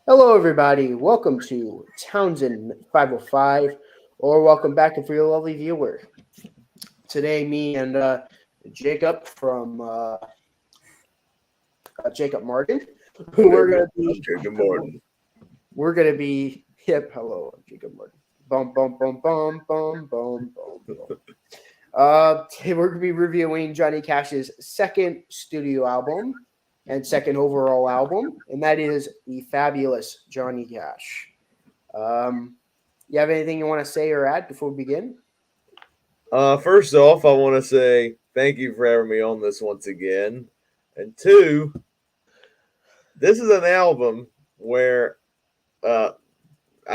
Hello, everybody. Welcome to Townsend 505, or welcome back if you're a lovely viewer. Today, me and Jacob from Jacob Martin, we're gonna I'm be Jacob Martin. Yep. Hello, I'm Jacob Martin. Bum bum bum bum bum bum bum bum. Today we're gonna be reviewing Johnny Cash's second studio album and second overall album, and that is the fabulous Johnny Cash. Um, You have anything you want to say or add before we begin? First off, I want to say thank you for having me on this once again. And two, this is an album where uh,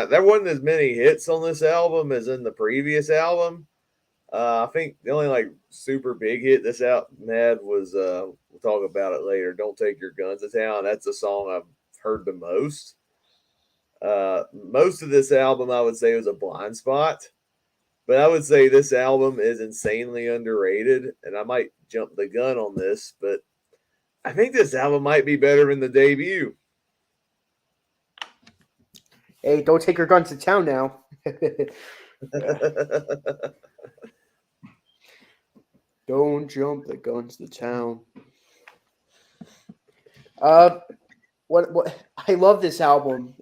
there wasn't as many hits on this album as in the previous album. I think the only like super big hit this album had was we'll talk about it later. Don't take your guns to town. That's the song I've heard the most. Most of this album, I would say, was a blind spot. But I would say this album is insanely underrated, and I might jump the gun on this, but I think this album might be better than the debut. Hey, don't take your guns to town now. Don't jump the guns to town. Uh, what? I love this album.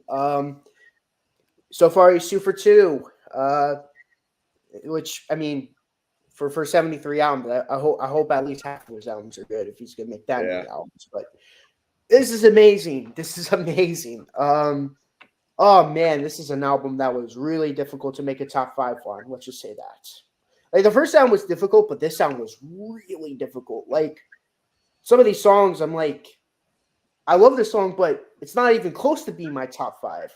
So far he's 2 for 2. Which I mean, for 73 albums, I hope at least half of his albums are good if he's gonna make that Yeah. many albums. But this is amazing. This is amazing. Oh man, this is an album that was really difficult to make a top five on. Let's just say that. Like the first sound was difficult, but this sound was really difficult. Like some of these songs, I'm like, I love this song, but it's not even close to being my top five.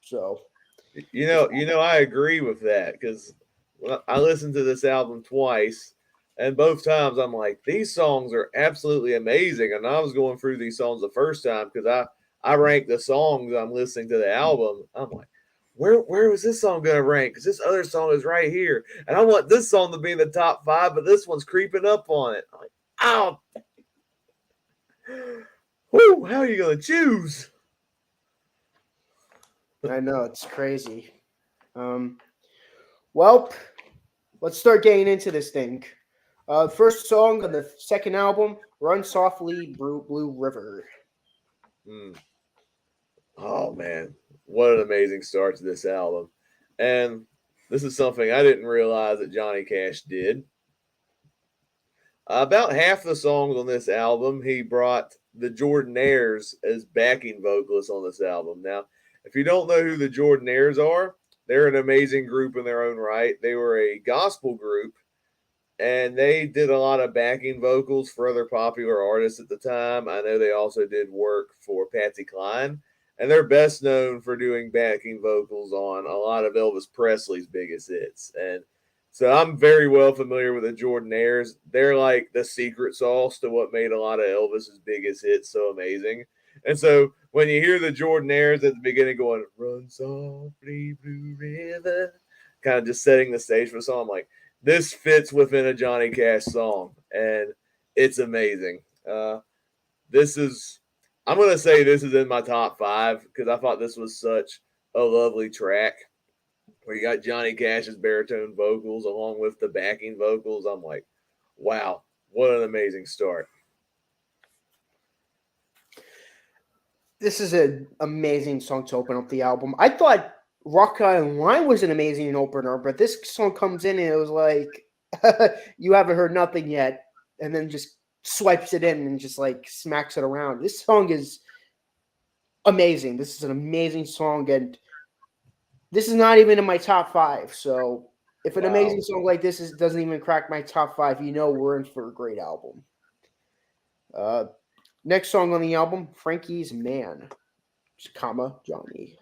So I agree with that because I listened to this album twice, and both times I'm like, these songs are absolutely amazing. And I was going through these songs the first time because I rank the songs I'm listening to the album. I'm like, where was this song gonna rank? Because this other song is right here, and I want this song to be in the top five, but this one's creeping up on it. I'm like, oh, whoo, how are you gonna choose? I know it's crazy. Um, well, let's start getting into this thing. First song on the second album, "Run Softly, Blue River." Mm. Oh man, what an amazing start to this album. And this is something I didn't realize that Johnny Cash did. About half the songs on this album, he brought the Jordanaires as backing vocalists on this album. Now, if you don't know who the Jordanaires are, they're an amazing group in their own right. They were a gospel group, and they did a lot of backing vocals for other popular artists at the time. I know they also did work for Patsy Cline, and they're best known for doing backing vocals on a lot of Elvis Presley's biggest hits. And so I'm very well familiar with the Jordanaires. They're like the secret sauce to what made a lot of Elvis's biggest hits so amazing. And so when you hear the Jordanaires at the beginning going, "Run softly, Blue River," kind of just setting the stage for the song, I'm like, this fits within a Johnny Cash song, and it's amazing. This is, I'm gonna say this is in my top five because I thought this was such a lovely track where you got Johnny Cash's baritone vocals along with the backing vocals. I'm like, wow, what an amazing start. This is an amazing song to open up the album. I thought "Rock Island Line" was an amazing opener, but this song comes in and it was like, you haven't heard nothing yet, and then just swipes it in and just like smacks it around. This song is amazing. This is an amazing song, and this is not even in my top five. So if an Wow. amazing song like doesn't even crack my top five, you know we're in for a great album. Uh, Next song on the album, "Frankie's Man," comma Johnny.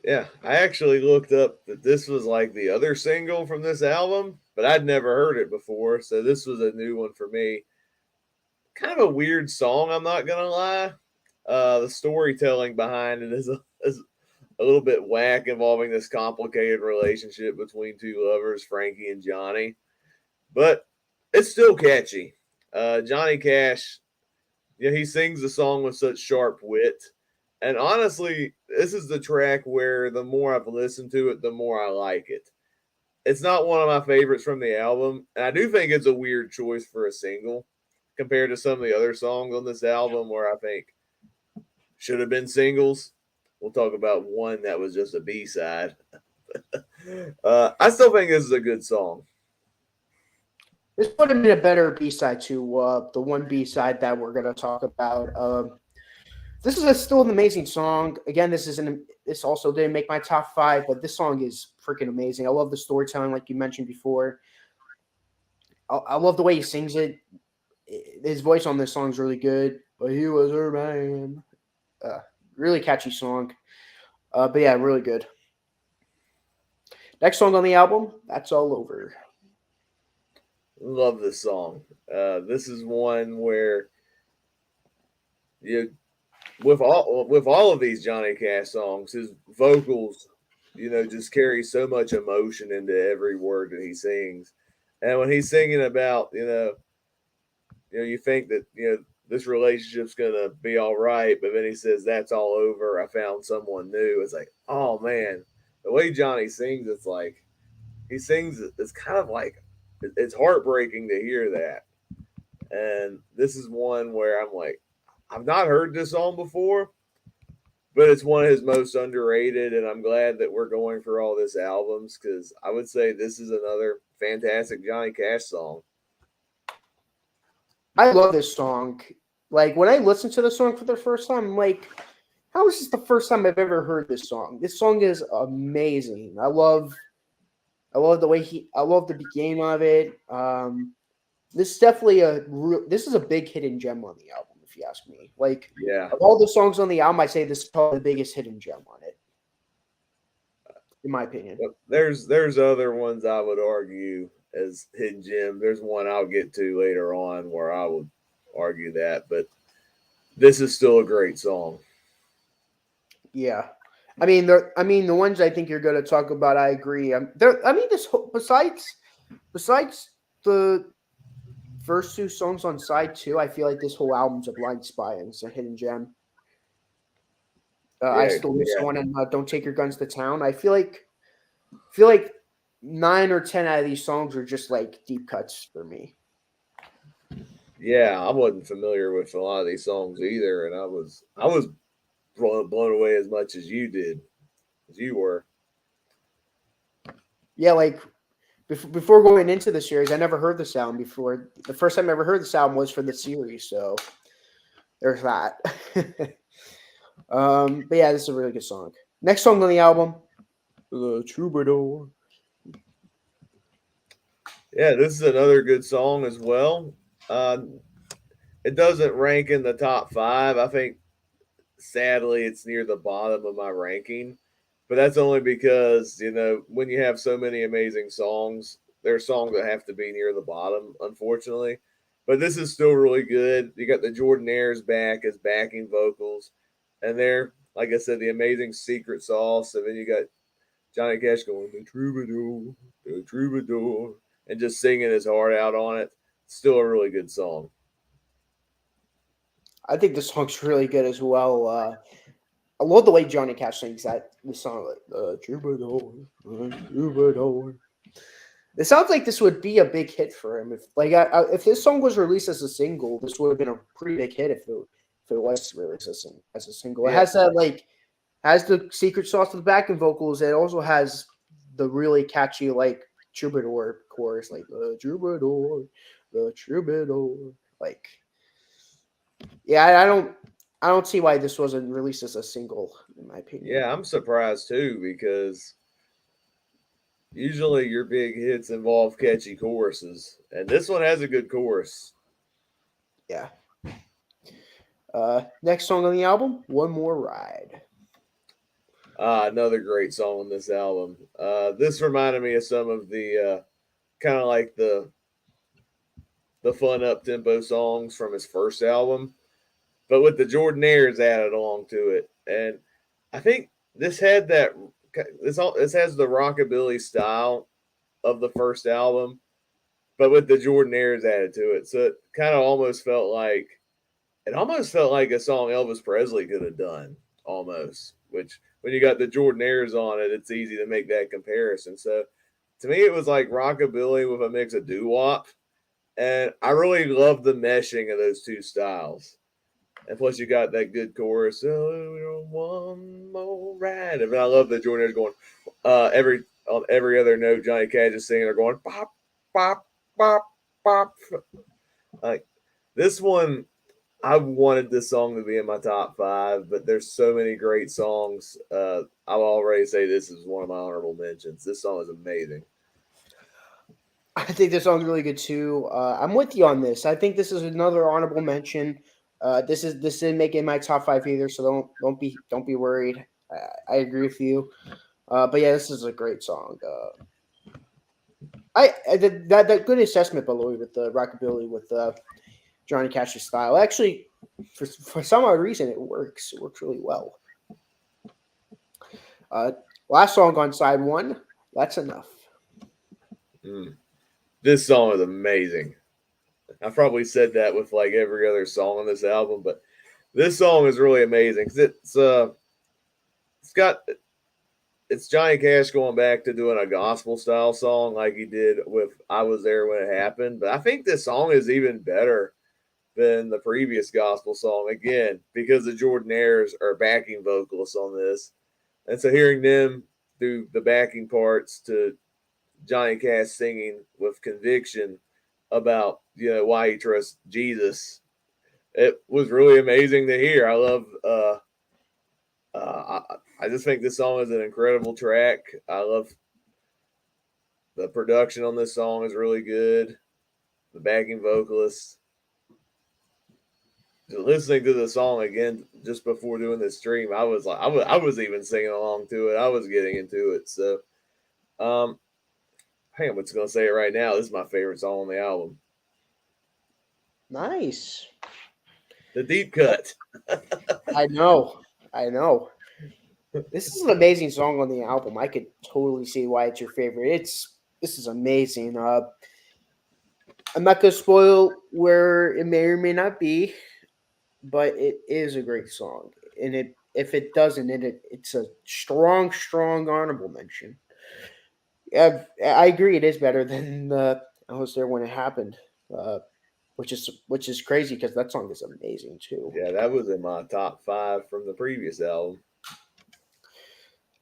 Yeah, I actually looked up that this was like the other single from this album, but I'd never heard it before, so this was a new one for me. Kind of a weird song, I'm not gonna lie. The storytelling behind it is a little bit whack, involving this complicated relationship between two lovers, Frankie and Johnny. But it's still catchy. Johnny Cash, he sings the song with such sharp wit, And honestly, this is the track where the more I've listened to it, the more I like it. It's not one of my favorites from the album, and I do think it's a weird choice for a single compared to some of the other songs on this album where I think should have been singles. We'll talk about one that was just a B side. I still think this is a good song. This would have been a better B side to the one B side that we're gonna talk about. This is still an amazing song. Again, this also didn't make my top five, but this song is freaking amazing. I love the storytelling, like you mentioned before. I love the way he sings it. His voice on this song is really good. But he was her man. Really catchy song. But yeah, really good. Next song on the album, That's All Over. Love this song. This is one where you with all of these Johnny Cash songs, his vocals, just carry so much emotion into every word that he sings. And when he's singing about, you think that this relationship's gonna be all right, but then he says that's all over. I found someone new. It's like, oh man, the way Johnny sings, it's like he sings. It's kind of like it's heartbreaking to hear that. And this is one where I'm like, I've not heard this song before, but it's one of his most underrated, and I'm glad that we're going for all this albums because I would say this is another fantastic Johnny Cash song. I love this song. Like when I listened to the song for the first time, I'm like, how is this the first time I've ever heard this song? This song is amazing. I love the way I love the beginning of it. This is definitely this is a big hidden gem on the album, if you ask me. Like Yeah, of all the songs on the album, I say this is probably the biggest hidden gem on it, in my opinion. but there's other ones I would argue as hidden gem. There's one I'll get to later on where I would argue that, but this is still a great song. Yeah. I mean, the ones I think you're going to talk about, I agree. I mean, besides the first two songs on side two, I feel like this whole album's a blind spot and it's a hidden gem. I Yeah, still miss yeah, one and Don't Take Your Guns to Town. I feel like 9 or 10 out of these songs are just like deep cuts for me. yeah. I wasn't familiar with a lot of these songs either, and I was blown away as much as you did, as you were. Yeah, like before going into the series, I never heard the sound before. The first time I ever heard the sound was for the series, so there's that. But yeah, this is a really good song. Next song on the album, The Troubadour. Yeah, this is another good song as well. Uh, it doesn't rank in the top five. I think sadly it's near the bottom of my ranking, but that's only because when you have so many amazing songs, there are songs that have to be near the bottom, unfortunately. But this is still really good. You got the Jordanaires back as backing vocals, and they're like I said, the amazing secret sauce. And then you got Johnny Cash going the troubadour, and just singing his heart out on it. Still a really good song. I think this song's really good as well. I love the way Johnny Cash sings that the song, like Troubadour, Troubadour. It sounds like this would be a big hit for him. If this song was released as a single, this would have been a pretty big hit if it was released as a single. It Yeah, has that has the secret sauce of the backing vocals. It also has the really catchy troubadour chorus, like the troubadour. Like, yeah, I don't see why this wasn't released as a single, in my opinion. yeah, I'm surprised too because usually your big hits involve catchy choruses, and this one has a good chorus. Yeah. Next song on the album, One More Ride. Another great song on this album. This reminded me of some of the kind of like the fun up tempo songs from his first album, but with the Jordanaires added along to it. And I think this had that. This has the rockabilly style of the first album, but with the Jordanaires added to it. So it almost felt like a song Elvis Presley could have done. almost. Which when you got the Jordanaires on it, it's easy to make that comparison. So to me, it was like rockabilly with a mix of doo wop, and I really love the meshing of those two styles. And plus, you got that good chorus. Oh, one more ride. And I love the Jordanaires going every on every other note. Johnny Cash is singing. They're going pop, pop, pop, pop. Like this one, I wanted this song to be in my top five, but there's so many great songs. I'll already say this is one of my honorable mentions. This song is amazing. I think this song's really good too. I'm with you on this. I think this is another honorable mention. This didn't make it in my top five either, so don't be worried. I agree with you. But yeah, this is a great song. That good assessment, by the way, with the rockabilly with Johnny Cash's style. Actually, for some odd reason, it works. It works really well. Uh, Last song on side one. That's enough. Mm. This song is amazing. I probably said that with like every other song on this album, but this song is really amazing because it's got it's Johnny Cash going back to doing a gospel style song like he did with "I Was There When It Happened." But I think this song is even better than the previous gospel song again because the Jordanaires are backing vocalists on this, and so hearing them do the backing parts to Johnny Cash singing with conviction about why he trusts Jesus. It was really amazing to hear. I love. I just think this song is an incredible track. I love the production on this song is really good. The backing vocalists. Listening to the song again just before doing this stream, I was like, I was even singing along to it. I was getting into it. So, hey, I'm just gonna say it right now. This is my favorite song on the album. Nice. The deep cut. I know. I know. This is an amazing song on the album. I could totally see why it's your favorite. This is amazing. I'm not gonna spoil where it may or may not be, but it is a great song. And it if it doesn't, it's a strong honorable mention. Yeah, I agree. It is better than I was there when it happened, uh, which is crazy because that song is amazing too. Yeah, that was in my top five from the previous album.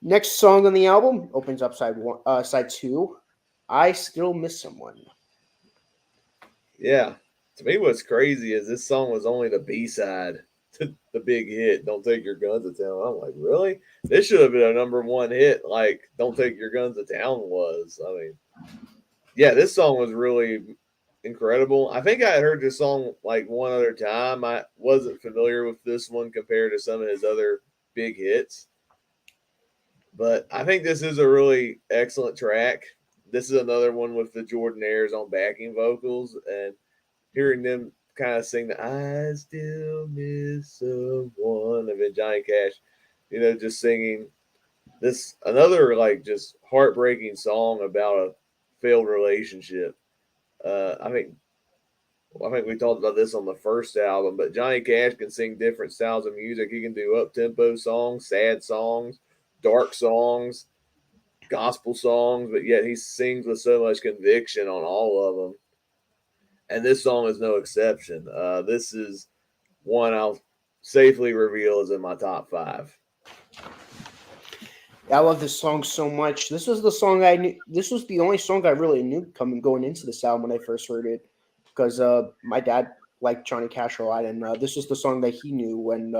Next song on the album opens up side one, side two. I still miss someone. Yeah. To me, what's crazy is this song was only the B side to the big hit, Don't Take Your Guns to Town. I'm like, really? This should have been a number one hit, like Don't Take Your Guns to Town was. I mean, yeah, this song was really incredible. I think I had heard this song like one other time. I wasn't familiar with this one compared to some of his other big hits. But I think this is a really excellent track. This is another one with the Jordanaires on backing vocals, and hearing them kind of sing the "I Still Miss Someone" and then Johnny Cash, just singing this another like just heartbreaking song about a failed relationship. I think we talked about this on the first album, but Johnny Cash can sing different styles of music. He can do up tempo songs, sad songs, dark songs, gospel songs, but yet he sings with so much conviction on all of them. And this song is no exception. This is one I'll safely reveal is in my top five. I love this song so much. This was the song I knew. This was the only song I really knew coming going into this album when I first heard it, because my dad liked Johnny Cash a lot, and this was the song that he knew when.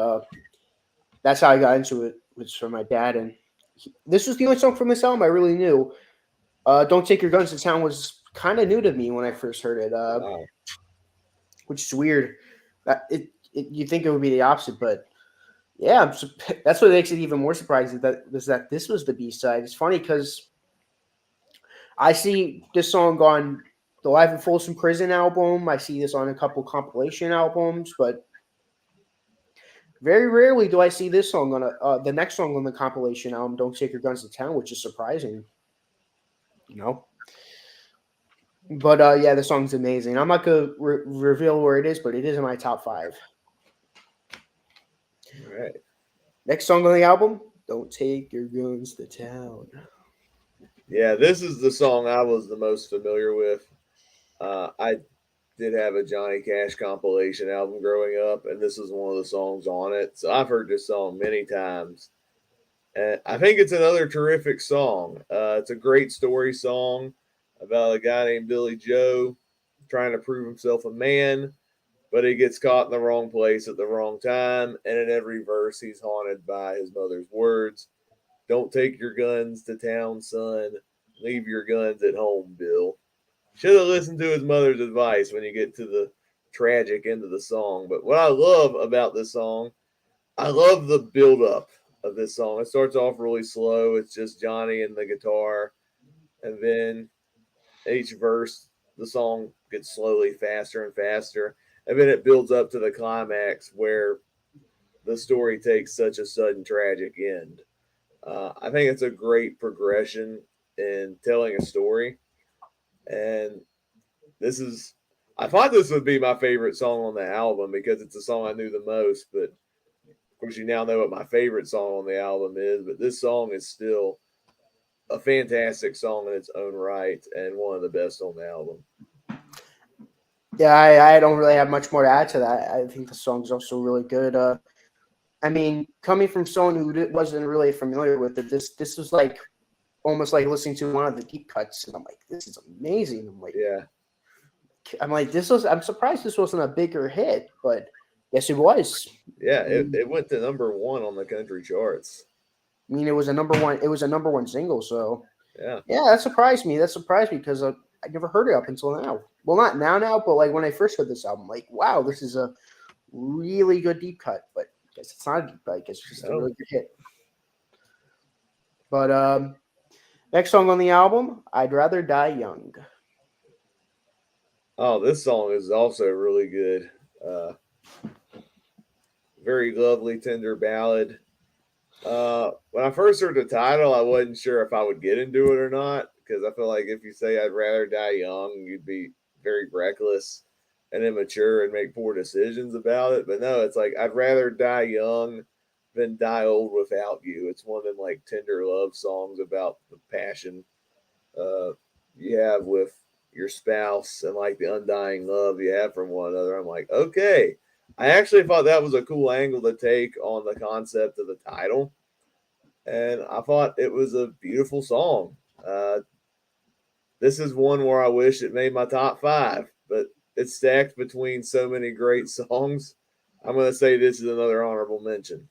That's how I got into it. Was from my dad, and this was the only song from this album I really knew. "Don't Take Your Guns to Town" was kind of new to me when I first heard it, Wow. which is weird. You think it would be the opposite, but yeah, that's what makes it even more surprising that this was the B side. It's funny because I see this song on the Live in Folsom Prison album. I see this on a couple compilation albums, but very rarely do I see this song on the next song on the compilation album, "Don't Take Your Guns to Town," which is surprising, you know. But yeah, the song's amazing. I'm not gonna reveal where it is, but it is in my top five. All right. Next song on the album, Don't Take Your Guns to Town. Yeah, this is the song I was the most familiar with. I did have a Johnny Cash compilation album growing up, and this is one of the songs on it. So I've heard this song many times. And I think it's another terrific song. It's a great story song about a guy named Billy Joe trying to prove himself a man, but he gets caught in the wrong place at the wrong time. And in every verse, he's haunted by his mother's words. Don't take your guns to town, son. Leave your guns at home, Bill. Should have listened to his mother's advice when you get to the tragic end of the song. But what I love about this song, I love the build up of this song. It starts off really slow. It's just Johnny and the guitar. And then each verse, the song gets slowly faster and faster. And then it builds up to the climax where the story takes such a sudden tragic end. I think it's a great progression in telling a story. And this is, I thought this would be my favorite song on the album because it's the song I knew the most. But of course, you now know what my favorite song on the album is. But this song is still a fantastic song in its own right and one of the best on the album. Yeah, I don't really have much more to add to that. I think the song's also really good. I mean, coming from someone who wasn't really familiar with it, this was like almost like listening to one of the deep cuts, and I'm like, this is amazing. Yeah. I'm like, this was. I'm surprised this wasn't a bigger hit, but yes, it was. Yeah, it went to number one on the country charts. I mean, it was a number one. It was a number one single. So Yeah. yeah, that surprised me. That surprised me because I never heard it up until now. Well, not now, but like when I first heard this album, like, wow, this is a really good deep cut. But I guess it's not a deep cut. I guess it's just a really good hit. But next song on the album, I'd Rather Die Young. Oh, this song is also really good. Very lovely, tender ballad. When I first heard the title, I wasn't sure if I would get into it or not because I feel like if you say I'd rather die young, you'd be very reckless and immature and make poor decisions about it. But no, it's like I'd rather die young than die old without you. It's one of them like tender love songs about the passion uh, you have with your spouse and like the undying love you have from one another. I'm like, okay. I actually thought that was a cool angle to take on the concept of the title. And I thought it was a beautiful song. This is one where I wish it made my top five, but it's stacked between so many great songs. I'm going to say this is another honorable mention.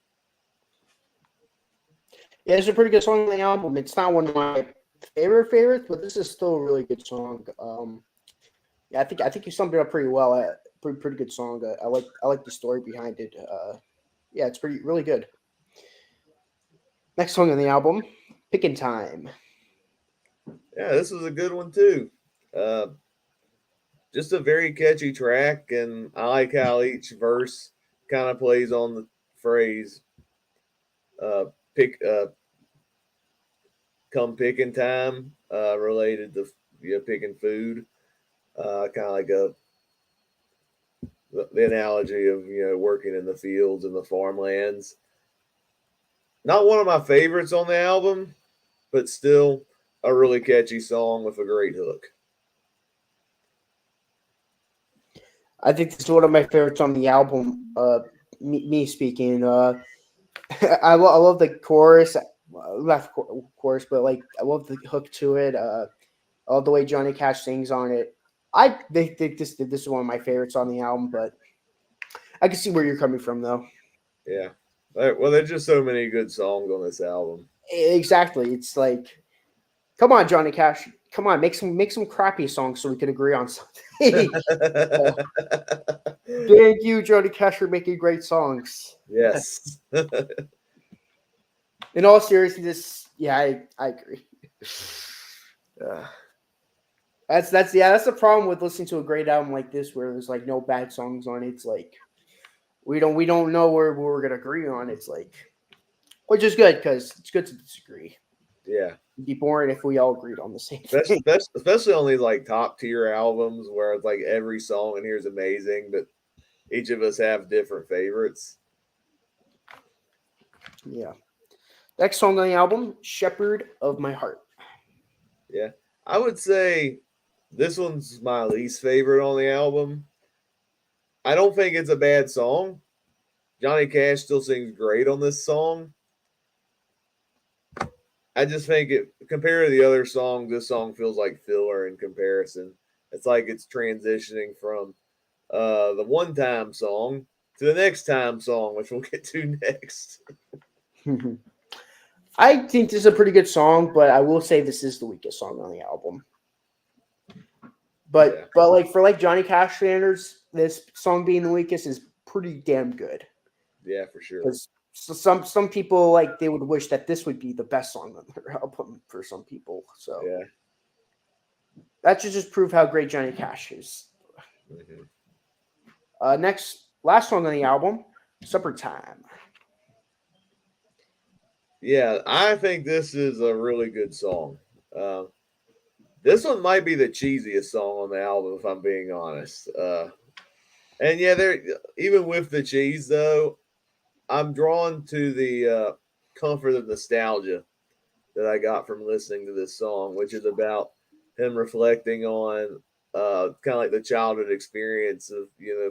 Yeah, it's a pretty good song on the album. It's not one of my favorites, but this is still a really good song. Yeah, I think you summed it up pretty well. Pretty good song. I like the story behind it. Yeah, it's really good. Next song on the album, Pickin' Time. Yeah, this was a good one too. Uh, just a very catchy track, and I like how each verse kind of plays on the phrase pick come picking time related to picking food, kind of like the analogy of working in the fields and the farmlands. Not one of my favorites on the album, but still a really catchy song with a great hook. I think this is one of my favorites on the album. Me speaking. I love the chorus. Not chorus, but like I love the hook to it. I love the way Johnny Cash sings on it. I think this is one of my favorites on the album, but I can see where you're coming from, though. Yeah. Well, there's just so many good songs on this album. Exactly. It's like, come on, Johnny Cash. Come on, make some crappy songs so we can agree on something. Thank you, Johnny Cash, for making great songs. Yes. In all seriousness, yeah, I agree. That's the problem with listening to a great album like this, where there's like no bad songs on it. It's like we don't know where we're gonna agree on. It's like, which is good because it's good to disagree. Yeah. It'd be boring if we all agreed on the same thing. Especially on these like top tier albums where it's like every song in here is amazing, but each of us have different favorites. Yeah. Next song on the album, Shepherd of My Heart. Yeah. I would say this one's my least favorite on the album. I don't think it's a bad song. Johnny Cash still sings great on this song. I just think it compared to the other songs, this song feels like filler in comparison. It's like it's transitioning from the one time song to the next time song, which we'll get to next. I think this is a pretty good song, but I will say this is the weakest song on the album. Yeah. But like for like Johnny Cash standards, this song being the weakest is pretty damn good. Yeah, for sure. Because some people like they would wish that this would be the best song on their album for some people. So Yeah. that should just prove how great Johnny Cash is. Mm-hmm. Last song on the album, Supper Time. Yeah, I think this is a really good song. This one might be the cheesiest song on the album, if I'm being honest. And yeah, there even with the cheese though, I'm drawn to the comfort of nostalgia that I got from listening to this song, which is about him reflecting on kind of like the childhood experience of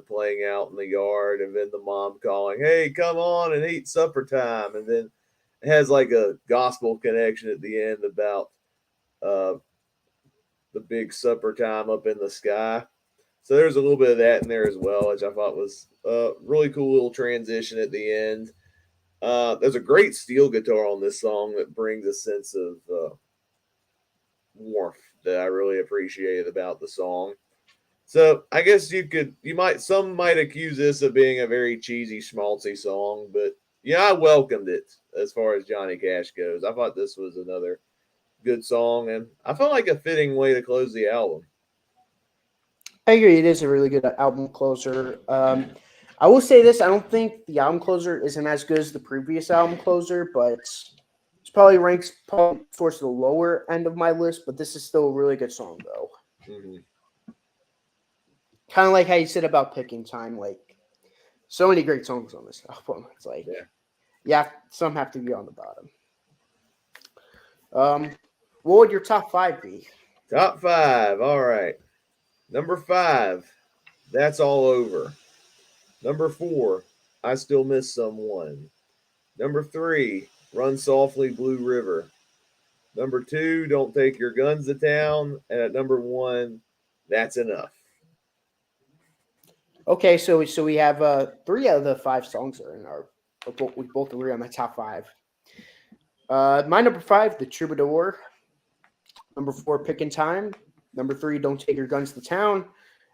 playing out in the yard, and then the mom calling, "Hey, come on and eat supper time," and then it has like a gospel connection at the end about uh, the big supper time up in the sky. So there's a little bit of that in there as well, which I thought was a really cool little transition at the end. There's a great steel guitar on this song that brings a sense of warmth that I really appreciated about the song. So I guess some might accuse this of being a very cheesy, schmaltzy song, but yeah, I welcomed it as far as Johnny Cash goes. I thought this was another good song, and I felt like a fitting way to close the album. I agree. It is a really good album closer. I will say this: I don't think the album closer isn't as good as the previous album closer, but it's probably ranks probably towards the lower end of my list. But this is still a really good song, though. Mm-hmm. Kind of like how you said about Picking Time. Like so many great songs on this album. It's like some have to be on the bottom. What would your top 5 be? Top 5. All right. Number 5, That's All Over. Number 4, I Still Miss Someone. Number 3, Run Softly, Blue River. Number 2, Don't Take Your Guns to Town. And at number 1, That's Enough. Okay, so we have 3 out of the 5 songs are in our. We both agree on the top 5. My number 5, The Troubadour. Number 4, Pickin' Time. Number 3, Don't Take Your Guns to Town.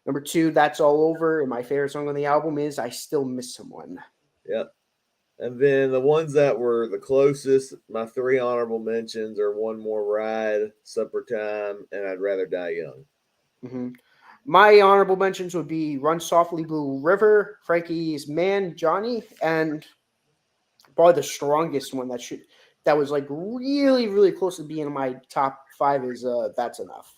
Number 2, That's All Over. And my favorite song on the album is I Still Miss Someone. Yep. And then the ones that were the closest, my 3 honorable mentions are One More Ride, Supper Time, and I'd Rather Die Young. Mm-hmm. My honorable mentions would be Run Softly, Blue River, Frankie's Man, Johnny, and probably the strongest one that was like really, really close to being in my top 5 is That's Enough.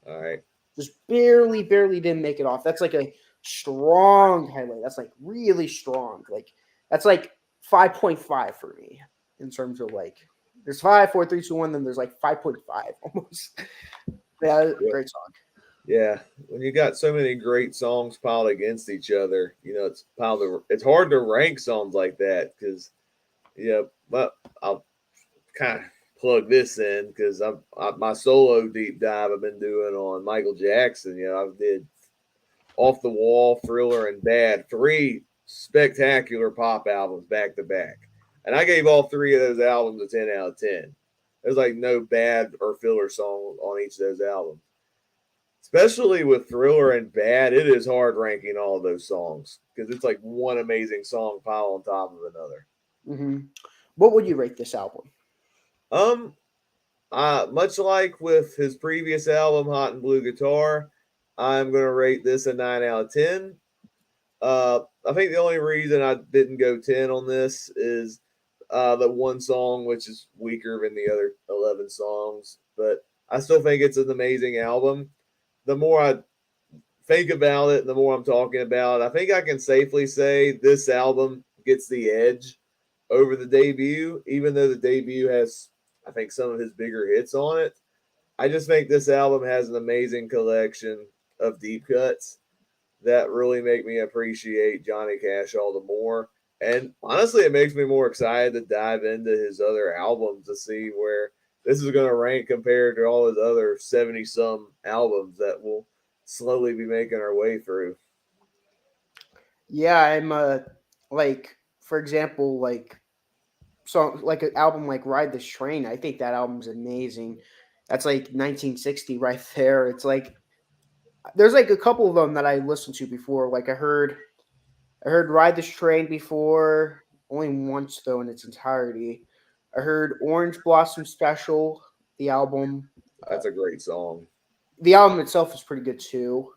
All right. Just barely didn't make it off. That's like a strong highlight. That's like really strong. Like that's like 5.5 for me in terms of like there's 5, 4, 3, 2, 1, then there's like 5.5 almost. Yeah, great song. Yeah, when you got so many great songs piled against each other, it's hard to rank songs like that because, but I'll kind of plug this in because my solo deep dive I've been doing on Michael Jackson. I did Off the Wall, Thriller, and Bad, 3 spectacular pop albums back to back, and I gave all 3 of those albums a 10 out of 10. There's like no bad or filler song on each of those albums. Especially with Thriller and Bad, it is hard ranking all of those songs because it's like one amazing song piled on top of another. Mm-hmm. What would you rate this album? Much like with his previous album, Hot and Blue Guitar, I'm gonna rate this a 9 out of 10. I think the only reason I didn't go 10 on this is the one song which is weaker than the other 11 songs, but I still think it's an amazing album. The more I think about it, the more I'm talking about it, I think I can safely say this album gets the edge over the debut, even though the debut has, I think, some of his bigger hits on it. I just think this album has an amazing collection of deep cuts that really make me appreciate Johnny Cash all the more. And honestly, it makes me more excited to dive into his other albums to see where this is going to rank compared to all his other 70 some albums that we'll slowly be making our way through. Yeah, I'm like for example, like song like an album like Ride This Train. I think that album's amazing. That's like 1960 right there. It's like there's like a couple of them that I listened to before. Like I heard Ride This Train before, only once though in its entirety. I heard Orange Blossom Special, the album. Uh, That's a great song. the album itself is pretty good too.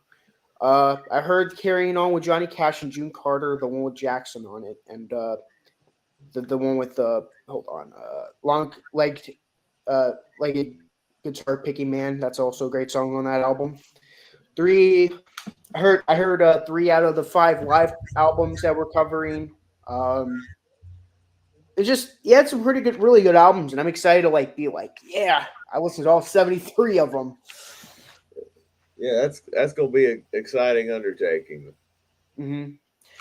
I heard Carrying On with Johnny Cash and June Carter, the one with Jackson on it, and the one with the hold on, long legged legged guitar picking man. That's also a great song on that album. Three, I heard three out of the five live albums that we're covering. Um, it's just he had some pretty good, really good albums, and I'm excited to like be like, yeah, I listened to all 73 of them. Yeah, that's gonna be an exciting undertaking. Hmm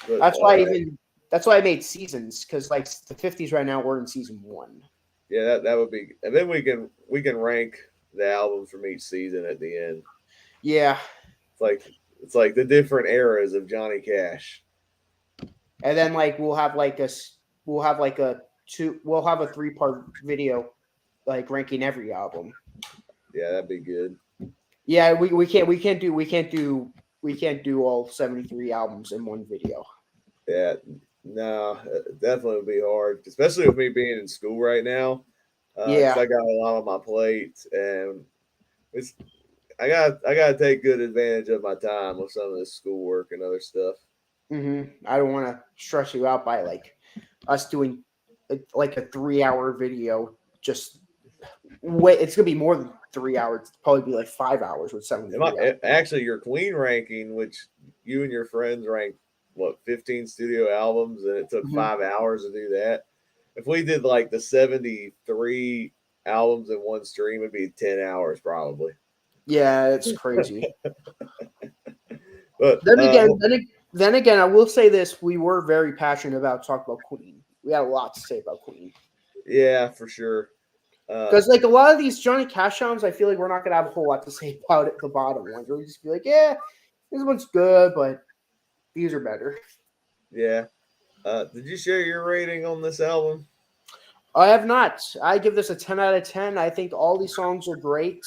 But That's all why right, even that's why I made seasons because like the 50s right now we're in season one. yeah, that would be, and then we can rank the albums from each season at the end. Yeah, It's like it's like the different eras of Johnny Cash. and then like we'll have like a we'll have a 3-part video like ranking every album. Yeah, that'd be good. Yeah, we can't do all 73 albums in one video. Yeah, no, definitely would be hard, especially with me being in school right now, because Yeah. I got a lot on my plate, and it's I got to take good advantage of my time with some of this schoolwork and other stuff. I don't want to stress you out by like us doing like a 3-hour video. Just wait, it's gonna be more than 3 hours. It's probably be like 5 hours with Am 73 I, albums. actually, your Queen ranking, which you and your friends ranked, what, 15 studio albums, and it took Mhm. 5 hours to do that. If we did like the 73 albums in one stream, it'd be 10 hours probably. Yeah, it's crazy. But Then again, then again, I will say this: we were very passionate about talking about Queen. We had a lot to say about Queen yeah, for sure. Uh, because, like, a lot of these Johnny Cash albums, I feel like we're not gonna have a whole lot to say about it. The bottom ones, we'll just be like, yeah, this one's good, but these are better. yeah. Did you share your rating on this album? I have not. I give this a 10 out of 10. I think all these songs are great.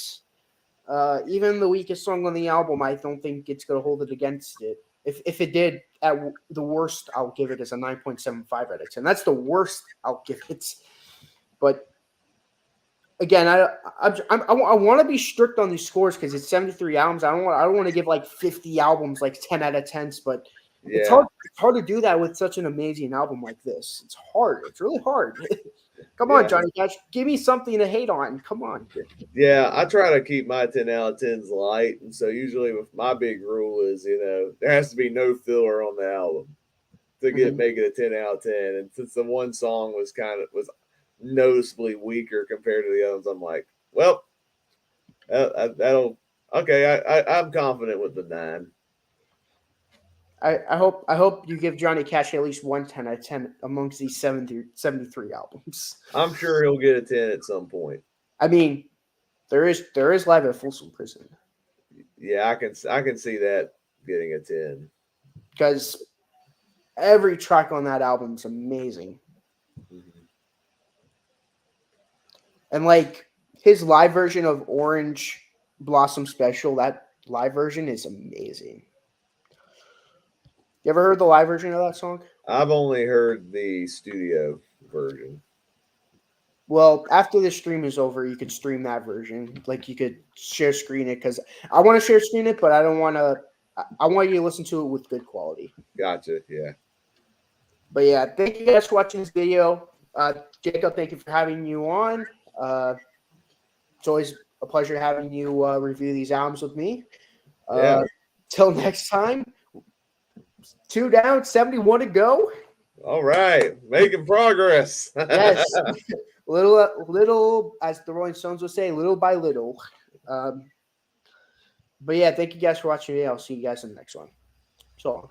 Even the weakest song on the album, I don't think it's going to hold it against it. If it did, at the worst, I'll give it as a 9.75 out of 10. That's the worst I'll give it. But again, I want to be strict on these scores because it's 73 albums. I don't want to give like 50 albums like 10 out of 10s, but Yeah, it's hard to do that with such an amazing album like this. It's hard. It's really hard. Come on, yeah, Johnny Cash. Give me something to hate on. Come on. yeah. I try to keep my 10 out of 10s light, and so usually with my big rule is, there has to be no filler on the album to get Mhm. make it a 10 out of 10. And since the one song was noticeably weaker compared to the others, I'm like, well, that'll okay. I'm confident with the 9. I hope you give Johnny Cash at least one 10 out of 10 amongst these 73 albums. I'm sure he'll get a 10 at some point. I mean, there is live at Folsom Prison Yeah, I can see that getting a 10. because every track on that album is amazing. Mhm. And like his live version of Orange Blossom Special, that live version is amazing. You ever heard the live version of that song? I've only heard the studio version. Well, after the stream is over, you could stream that version. Like you could share screen it because I want to share screen it, but I don't want to. I want you to listen to it with good quality. Gotcha. Yeah. But yeah, thank you guys for watching this video. Jacob, thank you for having you on. It's always a pleasure having you review these albums with me. Yeah. Till next time, 2 down, 71 to go. All right, making progress. Yes, little, as the Rolling Stones would say, little by little. But yeah, thank you guys for watching. I'll see you guys in the next one. So long.